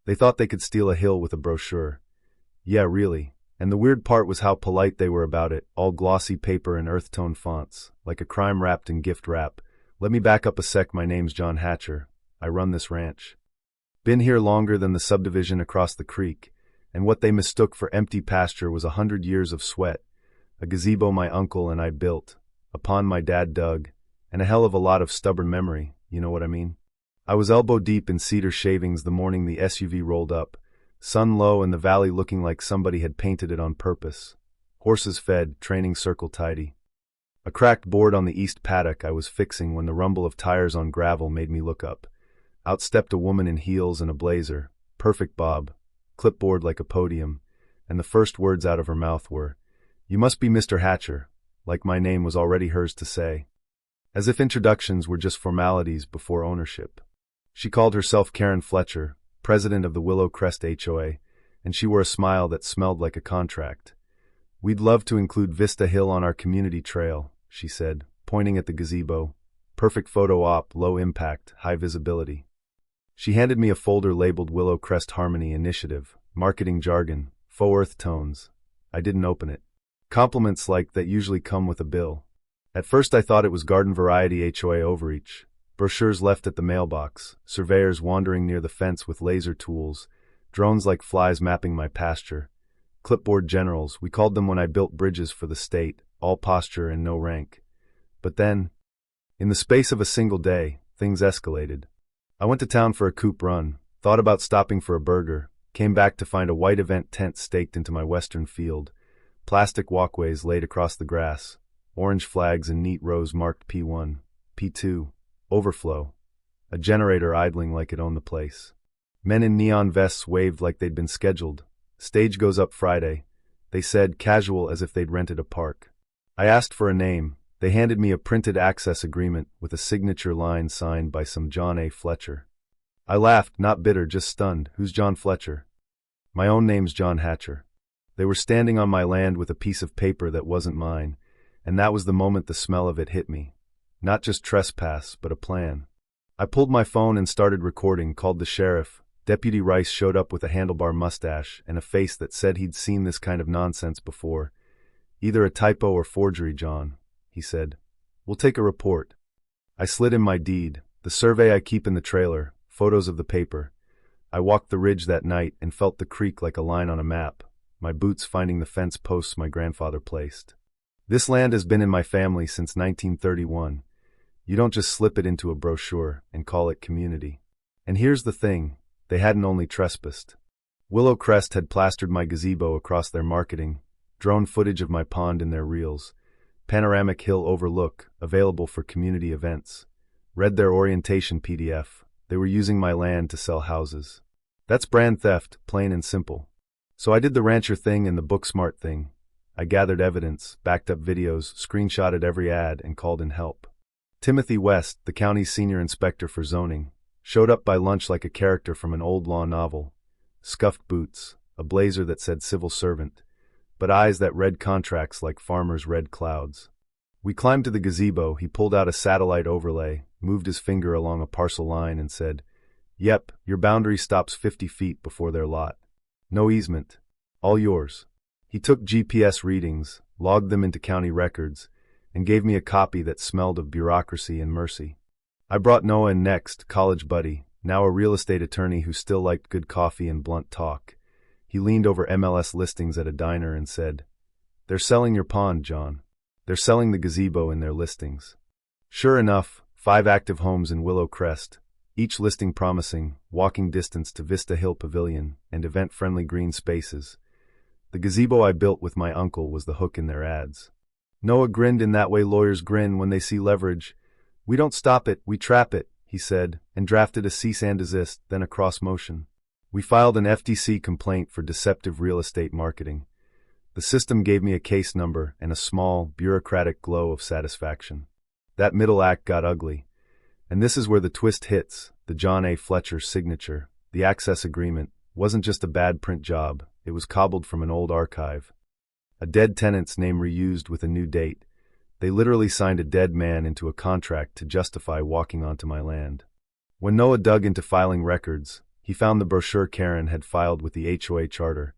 They thought they could steal a hill with a brochure. Yeah, really. And the weird part was how polite they were about it, all glossy paper and earth-tone fonts, like a crime wrapped in gift wrap. Let me back up a sec, my name's John Hatcher. I run this ranch. Been here longer than the subdivision across the creek, and what they mistook for empty pasture was 100 years of sweat, a gazebo my uncle and I built, a pond my dad dug, and a hell of a lot of stubborn memory, you know what I mean? I was elbow-deep in cedar shavings the morning the SUV rolled up, sun low and the valley looking like somebody had painted it on purpose. Horses fed, training circle tidy. A cracked board on the east paddock I was fixing when the rumble of tires on gravel made me look up. Out stepped a woman in heels and a blazer, perfect bob, clipboard like a podium, and the first words out of her mouth were, "You must be Mr. Hatcher," like my name was already hers to say. As if introductions were just formalities before ownership. She called herself Karen Fletcher, president of the Willow Crest HOA, and she wore a smile that smelled like a contract. "We'd love to include Vista Hill on our community trail," she said, pointing at the gazebo. "Perfect photo op, low impact, high visibility." She handed me a folder labeled Willow Crest Harmony Initiative, marketing jargon, faux earth tones. I didn't open it. Compliments like that usually come with a bill. At first I thought it was garden variety HOA overreach. Brochures left at the mailbox, surveyors wandering near the fence with laser tools, drones like flies mapping my pasture. Clipboard generals, we called them when I built bridges for the state, all posture and no rank. But then, in the space of a single day, things escalated. I went to town for a coop run, thought about stopping for a burger, came back to find a white event tent staked into my western field, plastic walkways laid across the grass, orange flags in neat rows marked P1, P2, overflow, a generator idling like it owned the place. Men in neon vests waved like they'd been scheduled. "Stage goes up Friday," they said, casual as if they'd rented a park. I asked for a name. They handed me a printed access agreement with a signature line signed by some John A. Fletcher. I laughed, not bitter, just stunned. Who's John Fletcher? My own name's John Hatcher. They were standing on my land with a piece of paper that wasn't mine, and that was the moment the smell of it hit me. Not just trespass, but a plan. I pulled my phone and started recording, called the sheriff. Deputy Rice showed up with a handlebar mustache and a face that said he'd seen this kind of nonsense before. "Either a typo or forgery, John," he said. "We'll take a report." I slid in my deed, the survey I keep in the trailer, photos of the paper. I walked the ridge that night and felt the creek like a line on a map, my boots finding the fence posts my grandfather placed. This land has been in my family since 1931. You don't just slip it into a brochure and call it community. And here's the thing, they hadn't only trespassed. Willow Crest had plastered my gazebo across their marketing, drone footage of my pond in their reels, panoramic hill overlook, available for community events. Read their orientation PDF. They were using my land to sell houses. That's brand theft, plain and simple. So I did the rancher thing and the book smart thing. I gathered evidence, backed up videos, screenshotted every ad, and called in help. Timothy West, the county's senior inspector for zoning, showed up by lunch like a character from an old law novel. Scuffed boots, a blazer that said civil servant, but eyes that read contracts like farmers read clouds. We climbed to the gazebo. He pulled out a satellite overlay, moved his finger along a parcel line and said, "Yep, your boundary stops 50 feet before their lot. No easement. All yours." He took GPS readings, logged them into county records, and gave me a copy that smelled of bureaucracy and mercy. I brought Noah in next, college buddy, now a real estate attorney who still liked good coffee and blunt talk. He leaned over MLS listings at a diner and said, "They're selling your pond, John. They're selling the gazebo in their listings." Sure enough, 5 active homes in Willow Crest, each listing promising walking distance to Vista Hill Pavilion and event-friendly green spaces. The gazebo I built with my uncle was the hook in their ads. Noah grinned in that way lawyers grin when they see leverage. "We don't stop it, we trap it," he said, and drafted a cease and desist, then a cross motion. We filed an FTC complaint for deceptive real estate marketing. The system gave me a case number and a small, bureaucratic glow of satisfaction. That middle act got ugly. And this is where the twist hits. The John A. Fletcher signature, the access agreement, wasn't just a bad print job. It was cobbled from an old archive. A dead tenant's name reused with a new date. They literally signed a dead man into a contract to justify walking onto my land. When Noah dug into filing records, He found the brochure Karen had filed with the HOA charter.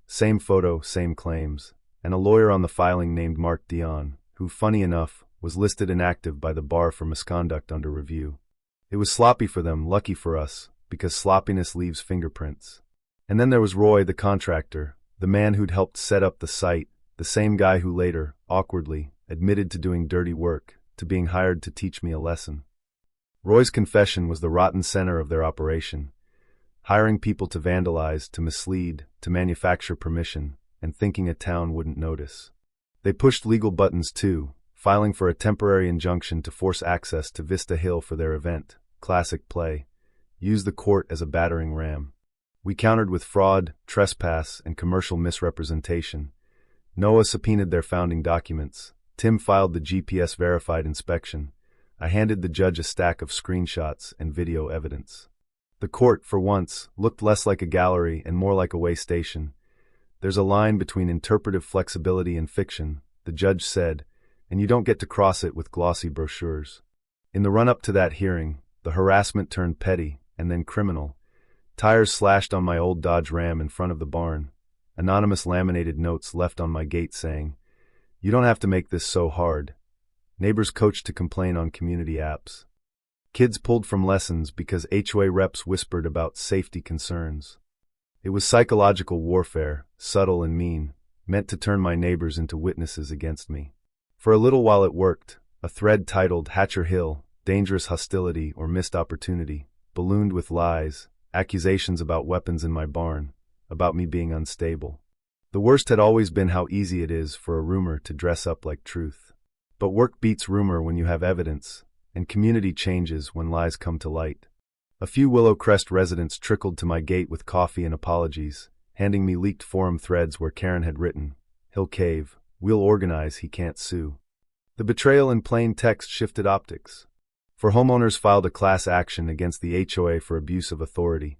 Same photo, same claims, and a lawyer on the filing named Mark Dion, who, funny enough, was listed inactive by the bar for misconduct under review. It was sloppy for them, lucky for us, because sloppiness leaves fingerprints. And then there was Roy, the contractor, the man who'd helped set up the site, the same guy who later, awkwardly, admitted to doing dirty work, to being hired to teach me a lesson. Roy's confession was the rotten center of their operation, hiring people to vandalize, to mislead, to manufacture permission, and thinking a town wouldn't notice. They pushed legal buttons too, filing for a temporary injunction to force access to Vista Hill for their event, Classic Play, used the court as a battering ram. We countered with fraud, trespass, and commercial misrepresentation. Noah subpoenaed their founding documents. Tim filed the GPS-verified inspection. I handed the judge a stack of screenshots and video evidence. The court, for once, looked less like a gallery and more like a way station. There's a line between interpretive flexibility and fiction, the judge said, and you don't get to cross it with glossy brochures. In the run-up to that hearing, the harassment turned petty, and then criminal. Tires slashed on my old Dodge Ram in front of the barn. Anonymous laminated notes left on my gate saying, "You don't have to make this so hard." Neighbors coached to complain on community apps. Kids pulled from lessons because HOA reps whispered about safety concerns. It was psychological warfare, subtle and mean, meant to turn my neighbors into witnesses against me. For a little while it worked. A thread titled Hatcher Hill, Dangerous Hostility or Missed Opportunity, ballooned with lies, accusations about weapons in my barn, about me being unstable. The worst had always been how easy it is for a rumor to dress up like truth. But work beats rumor when you have evidence, and community changes when lies come to light. A few Willow Crest residents trickled to my gate with coffee and apologies, handing me leaked forum threads where Karen had written, "He'll cave, we'll organize, he can't sue." The betrayal in plain text shifted optics. For homeowners filed a class action against the HOA for abuse of authority.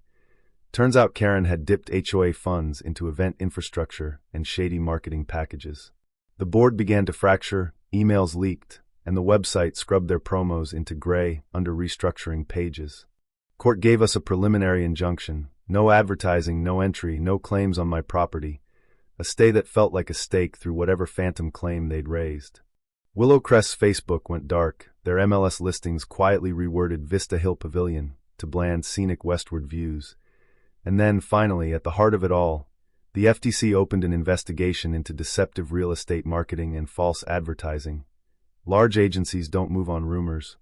Turns out Karen had dipped HOA funds into event infrastructure and shady marketing packages. The board began to fracture, emails leaked, and the website scrubbed their promos into gray, under restructuring pages. Court gave us a preliminary injunction, no advertising, no entry, no claims on my property, a stay that felt like a stake through whatever phantom claim they'd raised. Willow Crest's Facebook went dark, their MLS listings quietly reworded Vista Hill Pavilion to bland scenic westward views. And then, finally, at the heart of it all, the FTC opened an investigation into deceptive real estate marketing and false advertising. Large agencies don't move on rumors.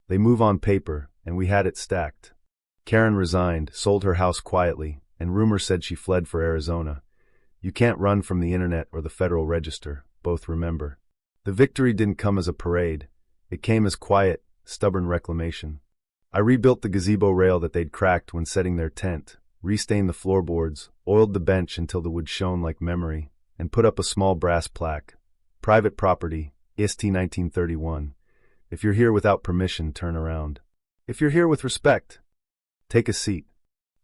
They move on paper, and we had it stacked. Karen resigned, sold her house quietly, and rumor said she fled for Arizona. You can't run from the internet or the Federal Register, both remember. The victory didn't come as a parade. It came as quiet, stubborn reclamation. I rebuilt the gazebo rail that they'd cracked when setting their tent, restained the floorboards, oiled the bench until the wood shone like memory, and put up a small brass plaque. Private property, IST 1931. If you're here without permission, turn around. If you're here with respect, take a seat.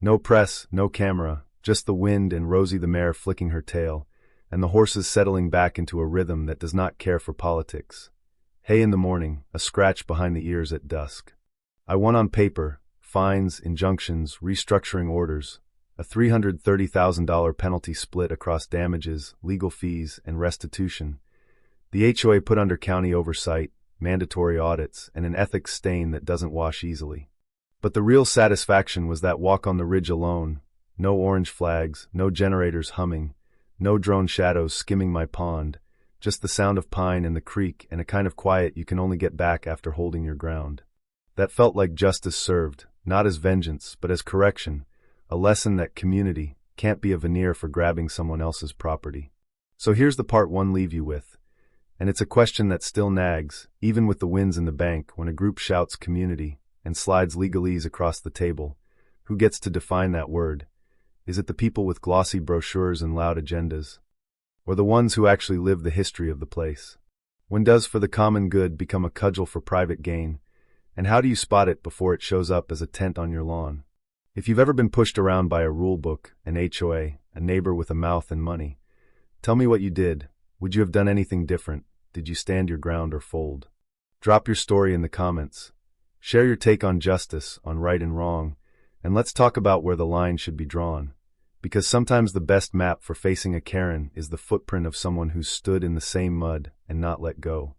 No press, no camera, just the wind and Rosie the mare flicking her tail, and the horses settling back into a rhythm that does not care for politics. Hay in the morning, a scratch behind the ears at dusk. I won on paper, fines, injunctions, restructuring orders, a $330,000 penalty split across damages, legal fees, and restitution. The HOA put under county oversight, mandatory audits, and an ethics stain that doesn't wash easily. But the real satisfaction was that walk on the ridge alone. No orange flags, no generators humming, no drone shadows skimming my pond, just the sound of pine and the creek and a kind of quiet you can only get back after holding your ground. That felt like justice served, not as vengeance, but as correction, a lesson that community can't be a veneer for grabbing someone else's property. So here's the part one leave you with, and it's a question that still nags, even with the wins in the bank, when a group shouts community and slides legalese across the table. Who gets to define that word? Is it the people with glossy brochures and loud agendas? Or the ones who actually live the history of the place? When does for the common good become a cudgel for private gain? And how do you spot it before it shows up as a tent on your lawn? If you've ever been pushed around by a rulebook, an HOA, a neighbor with a mouth and money, tell me what you did. Would you have done anything different? Did you stand your ground or fold? Drop your story in the comments. Share your take on justice, on right and wrong, And let's talk about where the line should be drawn. Because sometimes the best map for facing a Karen is the footprint of someone who's stood in the same mud and not let go.